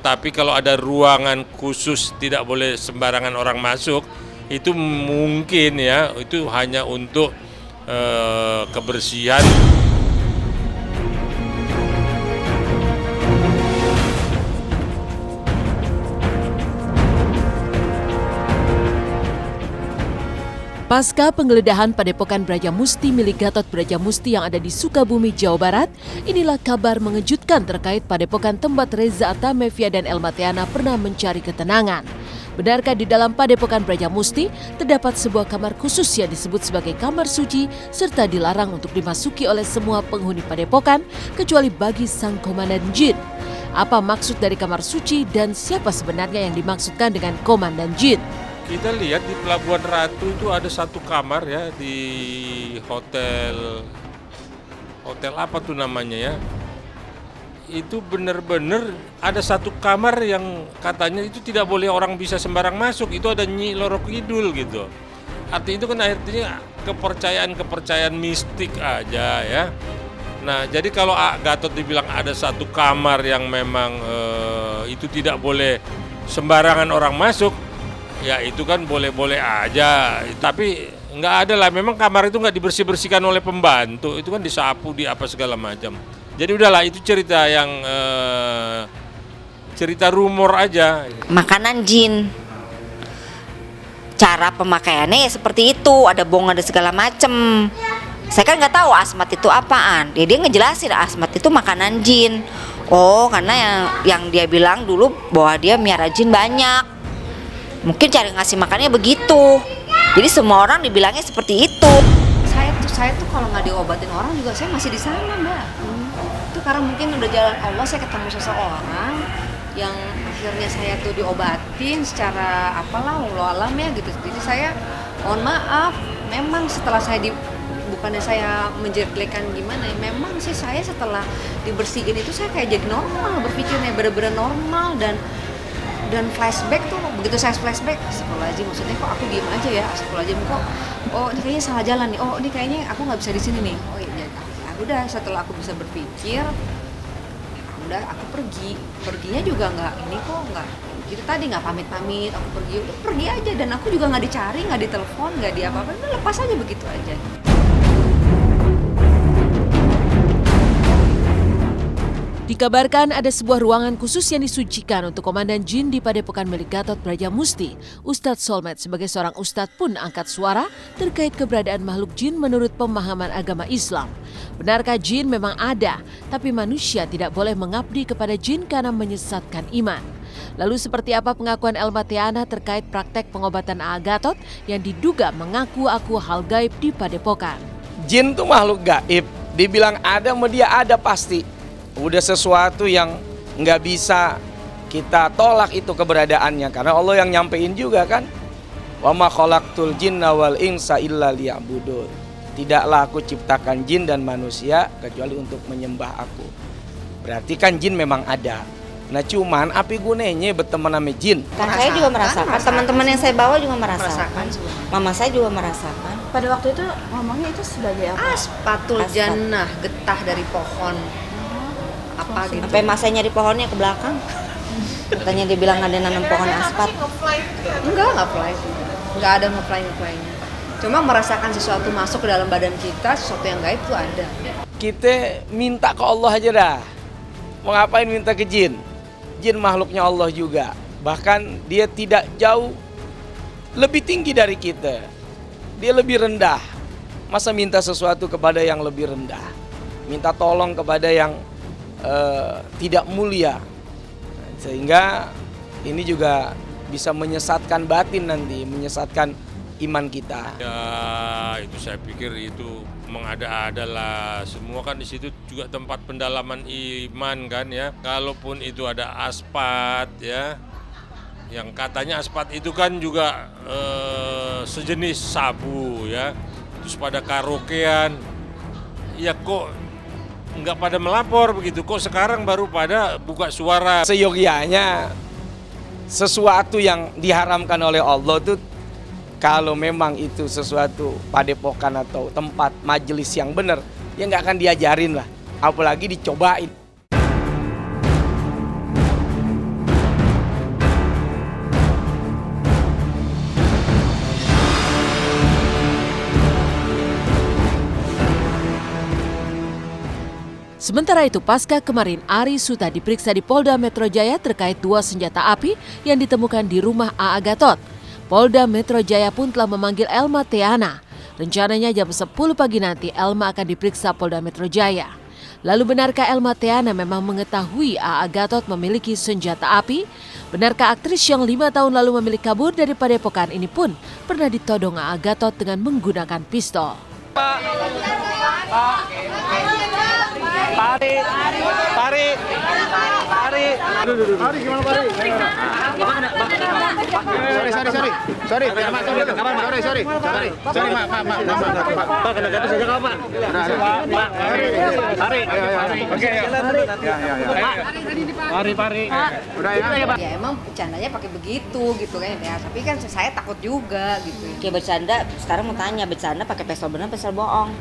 Tapi kalau ada ruangan khusus tidak boleh sembarangan orang masuk, itu mungkin ya, itu hanya untuk kebersihan. Pasca penggeledahan Padepokan Brajamusti milik Gatot Brajamusti yang ada di Sukabumi, Jawa Barat, inilah kabar mengejutkan terkait Padepokan tempat Reza Artamevia dan Elma Theana pernah mencari ketenangan. Benarkah di dalam Padepokan Brajamusti terdapat sebuah kamar khusus yang disebut sebagai kamar suci serta dilarang untuk dimasuki oleh semua penghuni Padepokan kecuali bagi sang komandan jin? Apa maksud dari kamar suci dan siapa sebenarnya yang dimaksudkan dengan komandan jin? Kita lihat di Pelabuhan Ratu itu ada satu kamar ya di hotel apa tuh namanya ya. Itu benar-benar ada satu kamar yang katanya itu tidak boleh orang bisa sembarang masuk. Itu ada Nyi Loro Kidul gitu. Artinya itu kan artinya kepercayaan mistik aja ya. Nah jadi kalau Gatot dibilang ada satu kamar yang memang itu tidak boleh sembarangan orang masuk, ya itu kan boleh-boleh aja, tapi nggak ada lah. Memang kamar itu nggak dibersih-bersihkan oleh pembantu, itu kan disapu, di apa segala macam. Jadi udahlah, itu cerita yang cerita rumor aja. Makanan jin, cara pemakaiannya ya seperti itu, ada bong, ada segala macem. Saya kan nggak tahu asmat itu apaan. Dia ngejelasin asmat itu makanan jin. Oh, karena yang dia bilang dulu bahwa dia miara jin banyak. Mungkin cara ngasih makannya begitu. Jadi semua orang dibilangnya seperti itu. Saya tuh kalau nggak diobatin orang juga saya masih di sana, Mbak. Itu karena mungkin udah jalan Allah, saya ketemu seseorang yang akhirnya saya tuh diobatin secara apalah Allah alam ya gitu. Jadi saya mohon maaf, memang setelah saya bukannya saya menjelekkan gimana ya, memang sih saya setelah dibersihin itu saya kayak jadi normal berpikirnya, bener-bener normal. Dan flashback tuh, begitu saya flashback, astagfirullahaladzim, maksudnya kok aku diem aja ya, astagfirullahaladzim, kok oh ini kayaknya salah jalan nih, oh ini kayaknya aku nggak bisa di sini nih, oh iya, udah setelah aku bisa berpikir, udah aku perginya juga nggak ini kok nggak, itu tadi nggak pamit, aku pergi aja, dan aku juga nggak dicari, nggak ditelepon, nggak di apa-apa, lepas aja begitu aja. Dikabarkan ada sebuah ruangan khusus yang disucikan untuk komandan jin di Padepokan milik Gatot Brajamusti. Ustadz Solmed sebagai seorang ustadz pun angkat suara terkait keberadaan makhluk jin menurut pemahaman agama Islam. Benarkah jin memang ada, tapi manusia tidak boleh mengabdi kepada jin karena menyesatkan iman? Lalu seperti apa pengakuan Elma Theana terkait praktek pengobatan Gatot yang diduga mengaku-aku hal gaib di Padepokan? Jin itu makhluk gaib, dibilang ada, dia ada pasti. Udah sesuatu yang nggak bisa kita tolak itu keberadaannya, karena Allah yang nyampein juga kan. Wa ma khalaqtul jinna wal insa illa liya'budun. Tidaklah aku ciptakan jin dan manusia kecuali untuk menyembah aku. Berarti kan jin memang ada. Nah cuman api gunanya berteman sama jin. Kan saya juga merasakan, teman-teman yang saya bawa juga merasakan. Mama saya juga merasakan. Pada waktu itu ngomongnya itu sebagai apa? Aspatul jannah, getah dari pohon. Apa gitu. Sampai mas saya nyari pohonnya ke belakang. Katanya dia bilang ada nanam pohon aspat. Nggak fly. Nggak ada nge-fly-nya. Cuma merasakan sesuatu masuk ke dalam badan kita, sesuatu yang gaib itu ada. Kita minta ke Allah aja dah. Mau ngapain minta ke jin? Jin makhluknya Allah juga. Bahkan dia tidak jauh lebih tinggi dari kita. Dia lebih rendah. Masa minta sesuatu kepada yang lebih rendah? Minta tolong kepada yang tidak mulia, sehingga ini juga bisa menyesatkan batin nanti, menyesatkan iman kita. Ya itu saya pikir itu mengada-ada lah. Semua kan di situ juga tempat pendalaman iman kan ya. Kalaupun itu ada aspat ya, yang katanya aspat itu kan juga sejenis sabu ya. Terus pada karaokean, ya kok nggak pada melapor begitu, kok sekarang baru pada buka suara. Seyogianya sesuatu yang diharamkan oleh Allah tuh, kalau memang itu sesuatu padepokan atau tempat majelis yang benar, ya nggak akan diajarin lah, apalagi dicobain. Sementara itu, pasca kemarin Ari Suta diperiksa di Polda Metro Jaya terkait 2 senjata api yang ditemukan di rumah A.A. Gatot. Polda Metro Jaya pun telah memanggil Elma Theana. Rencananya jam 10 pagi nanti Elma akan diperiksa Polda Metro Jaya. Lalu benarkah Elma Theana memang mengetahui A.A. Gatot memiliki senjata api? Benarkah aktris yang 5 tahun lalu memilih kabur dari Padepokan ini pun pernah ditodong A.A. Gatot dengan menggunakan pistol? Pari gimana Pari? Sorry, Pak, kena jatuh saja kau Pak. Pari. Udah ya. Ya emang bercandanya pakai begitu gitu kan ya. Tapi kan saya takut juga gitu. Kayak bercanda, sekarang mau tanya, bercanda pakai pistol benar pistol bohong?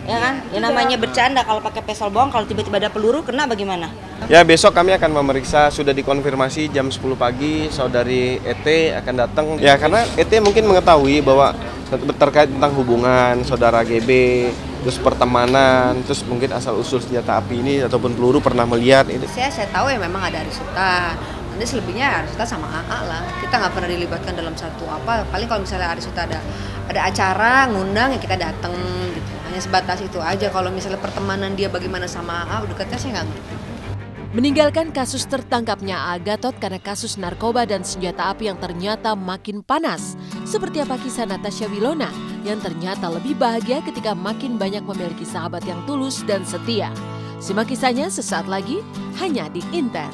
Ya kan? Ya namanya bercanda, kalau pakai pistol bohong, kalau tiba-tiba ada peluru kena bagaimana? Ya, besok kami akan memeriksa, sudah dikonfirmasi jam 10 pagi saudari ET akan datang. Ya, karena ET mungkin mengetahui bahwa terkait tentang hubungan saudara GB, terus pertemanan, terus mungkin asal-usul senjata api ini ataupun peluru pernah melihat itu. Saya tahu ya memang ada Ari Suta. Nanti selebihnya Ari Suta sama AA lah. Kita nggak pernah dilibatkan dalam satu apa. Paling kalau misalnya Ari Suta ada acara ngundang ya kita datang gitu. Hanya sebatas itu aja. Kalau misalnya pertemanan dia bagaimana sama AA, dekatnya saya nggak ngerti. Meninggalkan kasus tertangkapnya A.A. Gatot karena kasus narkoba dan senjata api yang ternyata makin panas. Seperti apa kisah Natasha Wilona yang ternyata lebih bahagia ketika makin banyak memiliki sahabat yang tulus dan setia. Simak kisahnya sesaat lagi hanya di Intens.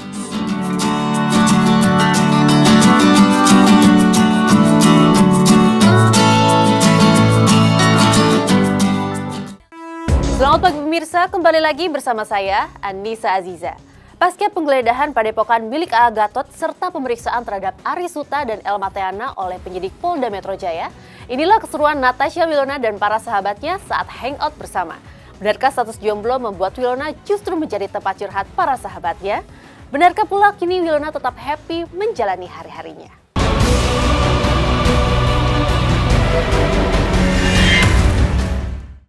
Selamat pagi pemirsa, kembali lagi bersama saya Anissa Aziza. Pasca penggeledahan Padepokan milik A.A. Gatot serta pemeriksaan terhadap Ari Suta dan Elma Theana oleh penyidik Polda Metro Jaya, inilah keseruan Natasha Wilona dan para sahabatnya saat hangout bersama. Benarkah status jomblo membuat Wilona justru menjadi tempat curhat para sahabatnya? Benarkah pula kini Wilona tetap happy menjalani hari-harinya?